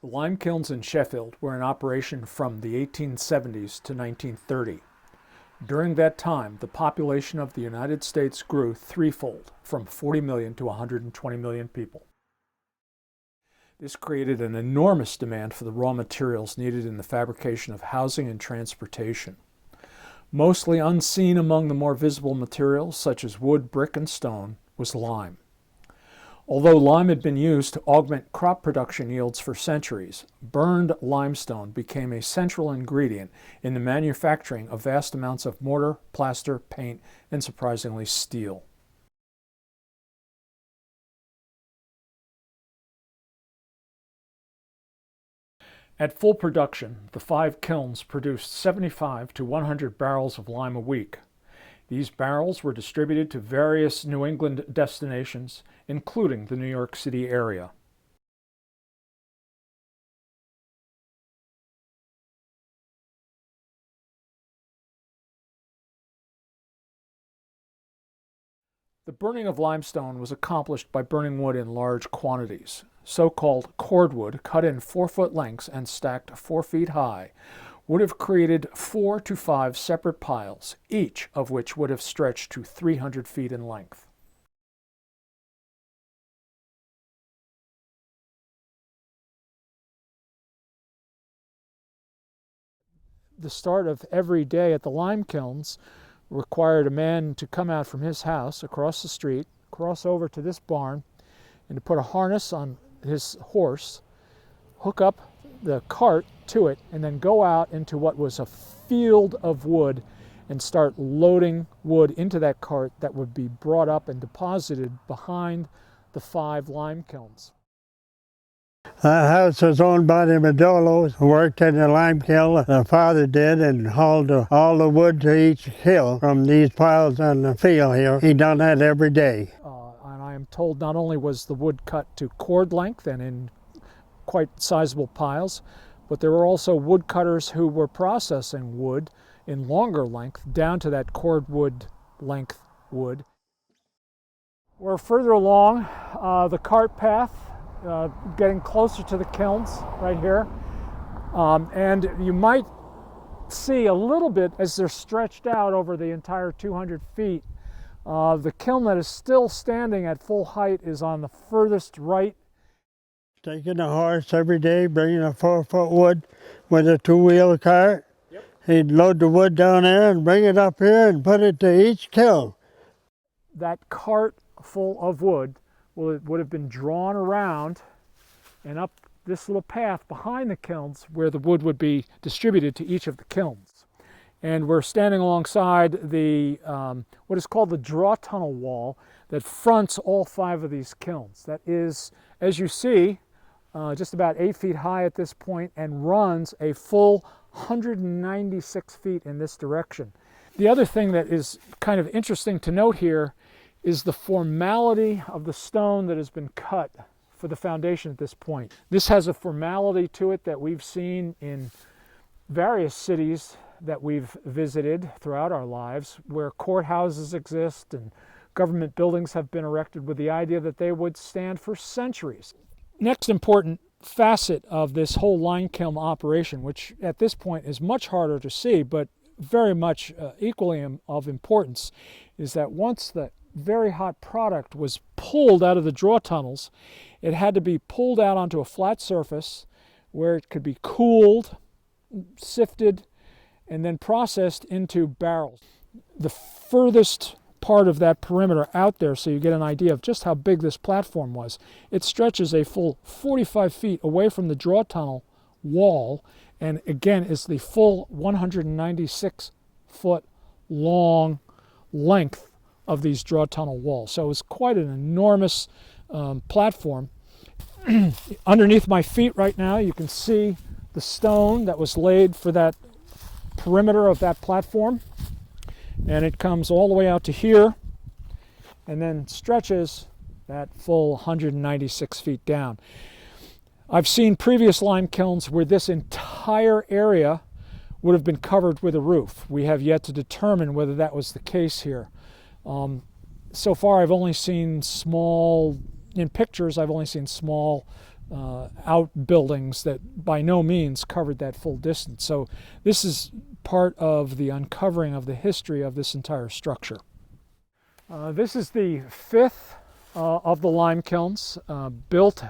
The lime kilns in Sheffield were in operation from the 1870s to 1930. During that time, the population of the United States grew threefold, from 40 million to 120 million people. This created an enormous demand for the raw materials needed in the fabrication of housing and transportation. Mostly unseen among the more visible materials, such as wood, brick, and stone, was lime. Although lime had been used to augment crop production yields for centuries, burned limestone became a central ingredient in the manufacturing of vast amounts of mortar, plaster, paint, and surprisingly steel. At full production, the 5 kilns produced 75 to 100 barrels of lime a week. These barrels were distributed to various New England destinations, including the New York City area. The burning of limestone was accomplished by burning wood in large quantities. So-called cordwood, cut in 4-foot lengths and stacked 4 feet high, would have created 4 to 5 separate piles, each of which would have stretched to 300 feet in length. The start of every day at the lime kilns required a man to come out from his house across the street, cross over to this barn, and to put a harness on his horse, hook up the cart to it, and then go out into what was a field of wood and start loading wood into that cart that would be brought up and deposited behind the 5 lime kilns. The house was owned by the Madolos, who worked in the lime kiln. The father did, and hauled all the wood to each hill from these piles on the field here. He done that every day. And I am told not only was the wood cut to cord length and in quite sizable piles, but there were also woodcutters who were processing wood in longer length down to that cordwood length wood. We're further along the cart path, getting closer to the kilns right here, and you might see a little bit as they're stretched out over the entire 200 feet. The kiln that is still standing at full height is on the furthest right. Taking a horse every day, bringing a 4-foot wood with a 2-wheel cart. Yep. He'd load the wood down there and bring it up here and put it to each kiln. That cart full of wood would have been drawn around and up this little path behind the kilns where the wood would be distributed to each of the kilns. And we're standing alongside the what is called the draw tunnel wall that fronts all 5 of these kilns. That is, as you see, just about 8 feet high at this point and runs a full 196 feet in this direction. The other thing that is kind of interesting to note here is the formality of the stone that has been cut for the foundation at this point. This has a formality to it that we've seen in various cities that we've visited throughout our lives, where courthouses exist and government buildings have been erected with the idea that they would stand for centuries. Next important facet of this whole lime kiln operation, which at this point is much harder to see, but very much equally of importance, is that once the very hot product was pulled out of the draw tunnels, it had to be pulled out onto a flat surface where it could be cooled, sifted, and then processed into barrels. The furthest part of that perimeter out there, so you get an idea of just how big this platform was, it stretches a full 45 feet away from the draw tunnel wall, and again is the full 196 foot long length of these draw tunnel walls. So it's quite an enormous platform. Underneath my feet right now you can see the stone that was laid for that perimeter of that platform, and it comes all the way out to here and then stretches that full 196 feet down. I've seen previous lime kilns where this entire area would have been covered with a roof. We have yet to determine whether that was the case here. So far I've only seen small, 1-2 story roofs. This is a 2-story kiln. It has a 4-foot in pictures, I've only seen small outbuildings that by no means covered that full distance. So this is part of the uncovering of the history of this entire structure. This is the fifth of the lime kilns, built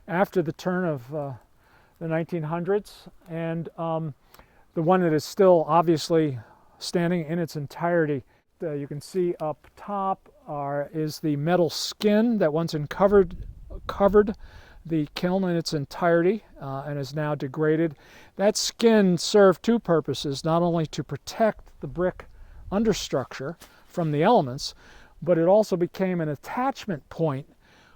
after the turn of the 1900s, and the one that is still obviously standing in its entirety. You can see up top is the metal skin that once covered the kiln in its entirety and is now degraded. That skin served two purposes, not only to protect the brick understructure from the elements, but it also became an attachment point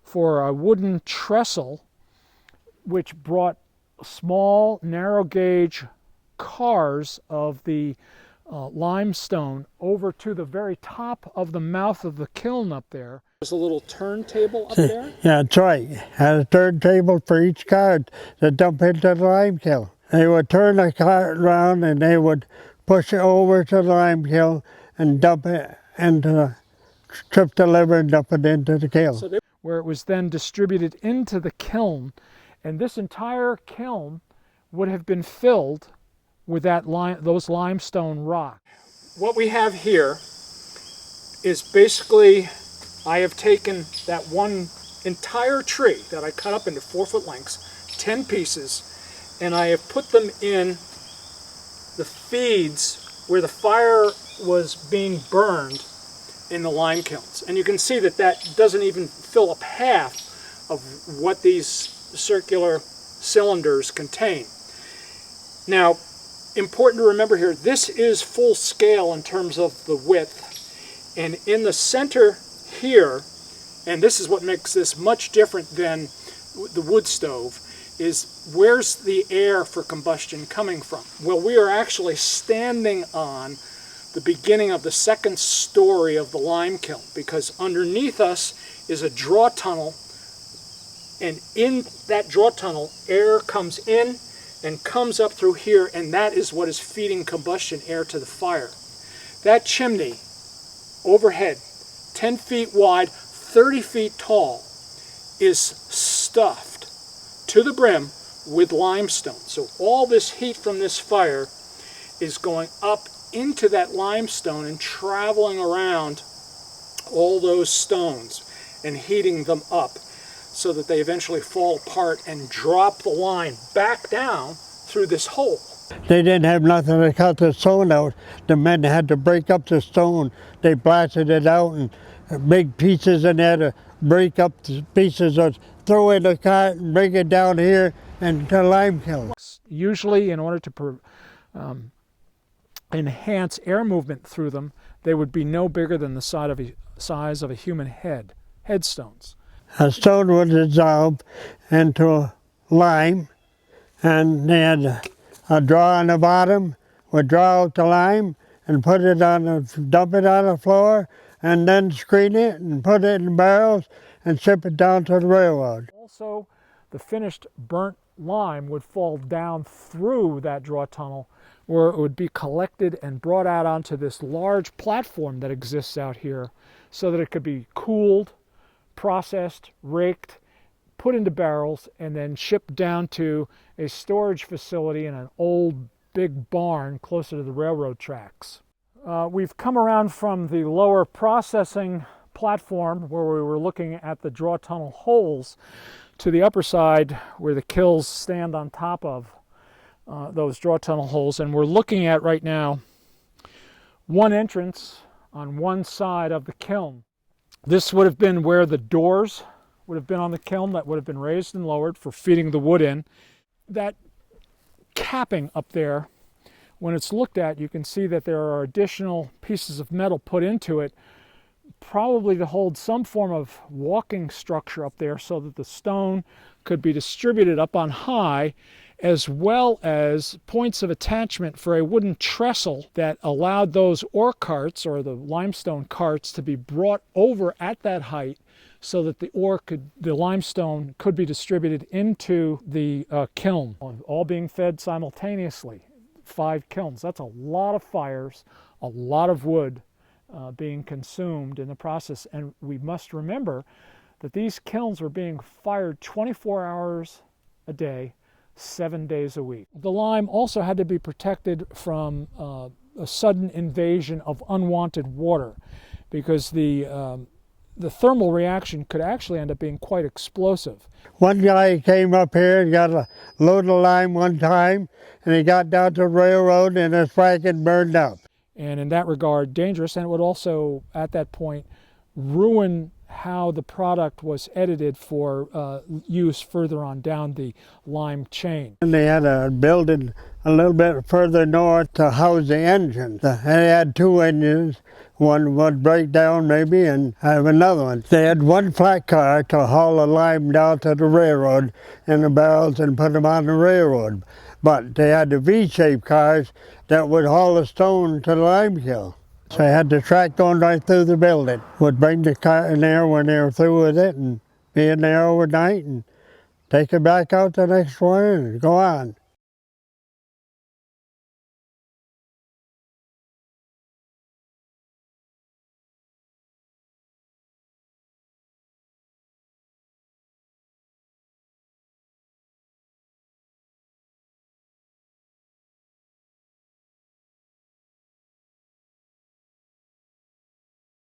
for a wooden trestle which brought small, narrow gauge cars of the limestone over to the very top of the mouth of the kiln up there. There's a little turntable up there? Yeah, that's right. Had a turntable for each cart to dump into the lime kiln. They would turn the cart around and they would push it over to the lime kiln and dump it into the strip the liver and dump it into the kiln. So where it was then distributed into the kiln, and this entire kiln would have been filled with those limestone rocks. What we have here is basically, I have taken that one entire tree that I cut up into 4-foot lengths, 10 pieces, and I have put them in the feeds where the fire was being burned in the lime kilns. And you can see that that doesn't even fill up half of what these circular cylinders contain. Now, important to remember here, this is full scale in terms of the width, and in the center here, and this is what makes this much different than the wood stove, is where's the air for combustion coming from? Well, we are actually standing on the beginning of the second story of the lime kiln, because underneath us is a draw tunnel, and in that draw tunnel air comes in and comes up through here, and that is what is feeding combustion air to the fire. That chimney overhead, 10 feet wide, 30 feet tall, is stuffed to the brim with limestone. So all this heat from this fire is going up into that limestone and traveling around all those stones and heating them up, so that they eventually fall apart and drop the lime back down through this hole. They didn't have nothing to cut the stone out. The men had to break up the stone. They blasted it out and big pieces in there to break up the pieces, or throw in the cart and bring it down here and to lime kiln. Usually, in order to enhance air movement through them, they would be no bigger than the size of a human head, headstones. A stone would dissolve into lime, and they had a drawer on the bottom, would draw out the lime and put it on, dump it on the floor, and then screen it and put it in barrels and ship it down to the railroad. Also, the finished burnt lime would fall down through that draw tunnel, where it would be collected and brought out onto this large platform that exists out here, so that it could be cooled, processed, raked, put into barrels, and then shipped down to a storage facility in an old big barn closer to the railroad tracks. We've come around from the lower processing platform, where we were looking at the draw tunnel holes, to the upper side where the kilns stand on top of those draw tunnel holes, and we're looking at right now one entrance on one side of the kiln. This would have been where the doors would have been on the kiln that would have been raised and lowered for feeding the wood in. That capping up there, when it's looked at, you can see that there are additional pieces of metal put into it, probably to hold some form of walking structure up there, so that the stone could be distributed up on high, as well as points of attachment for a wooden trestle that allowed those ore carts, or the limestone carts, to be brought over at that height, so that the limestone could be distributed into the kiln, all being fed simultaneously. 5 kilns. That's a lot of fires, a lot of wood being consumed in the process. And we must remember that these kilns were being fired 24 hours a day, 7 days a week. The lime also had to be protected from a sudden invasion of unwanted water, because the thermal reaction could actually end up being quite explosive. One guy came up here and got a load of lime one time, and he got down to the railroad and his wagon burned up. And in that regard, dangerous, and it would also, at that point, ruin how the product was edited for use further on down the lime chain. And they had a building a little bit further north to house the engines. They had two engines. One would break down maybe and have another one. They had one flat car to haul the lime down to the railroad in the barrels and put them on the railroad. But they had the V-shaped cars that would haul the stone to the lime kiln. So they had the track going right through the building. Would bring the car in there when they were through with it and be in there overnight and take it back out the next morning and go on.